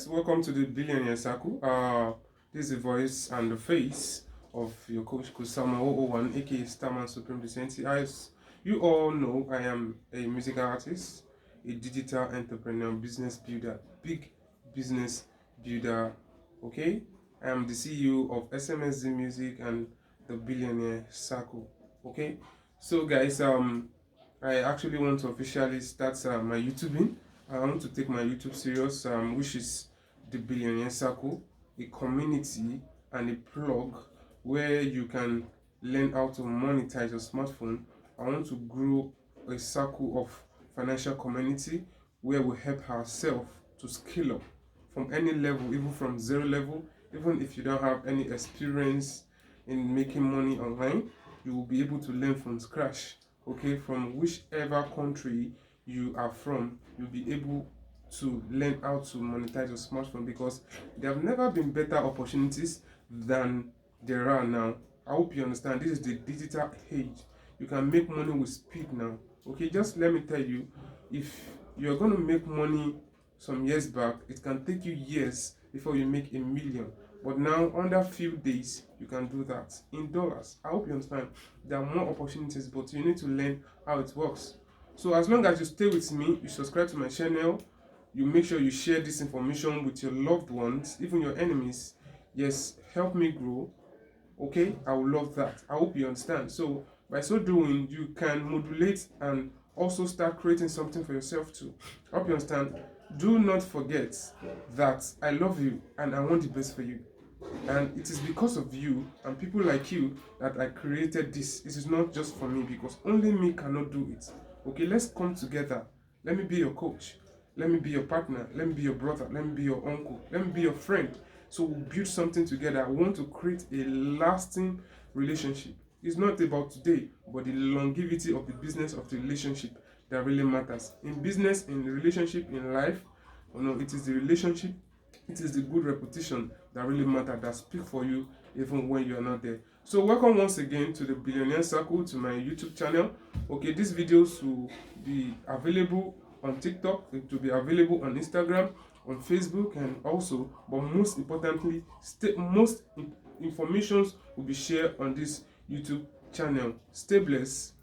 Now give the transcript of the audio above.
welcome to the Billionaire Circle. This is the voice and the face of your coach Kusama 001, aka Starman Supreme Decenti. As you all know, I am a musical artist, a digital entrepreneur, business builder, big business builder. Okay, I am the CEO of SMSZ Music and the Billionaire Circle. Okay, so guys, I actually want to officially start my YouTubing. I want to take my YouTube serious, which is the Billionaire Circle, a community and a plug where you can learn how to monetize your smartphone. I want to grow a circle of financial community where we help ourselves to scale up from any level, even from zero level. Even if you don't have any experience in making money online, you will be able to learn from scratch. Okay, from whichever country you are from, you'll be able to learn how to monetize your smartphone, because there have never been better opportunities than there are now. I hope you understand. This is the digital age. You can make money with speed now. Okay, just let me tell you, if you're going to make money some years back, it can take you years before you make a million. But now, under few days, you can do that in dollars. I hope you understand. There are more opportunities, but you need to learn how it works. So as long as you stay with me, you subscribe to my channel, you make sure you share this information with your loved ones, even your enemies. Yes, help me grow. Okay, I would love that. I hope you understand. So by so doing, you can modulate and also start creating something for yourself too. I hope you understand. Do not forget that I love you and I want the best for you. And it is because of you and people like you that I created this. This is not just for me, because only me cannot do it. Okay, let's come together. Let me be your coach. Let me be your partner. Let me be your brother. Let me be your uncle. Let me be your friend. So we'll build something together. I want to create a lasting relationship. It's not about today, but the longevity of the business of the relationship that really matters. In business, in relationship, in life, it is the relationship, it is the good reputation that really matter, that speak for you even when you are not there. So welcome once again to the Billionaire Circle, to my YouTube channel. Okay, these videos will be available on TikTok, it will be available on Instagram, on Facebook, and also, but most importantly, most informations will be shared on this YouTube channel. Stay blessed.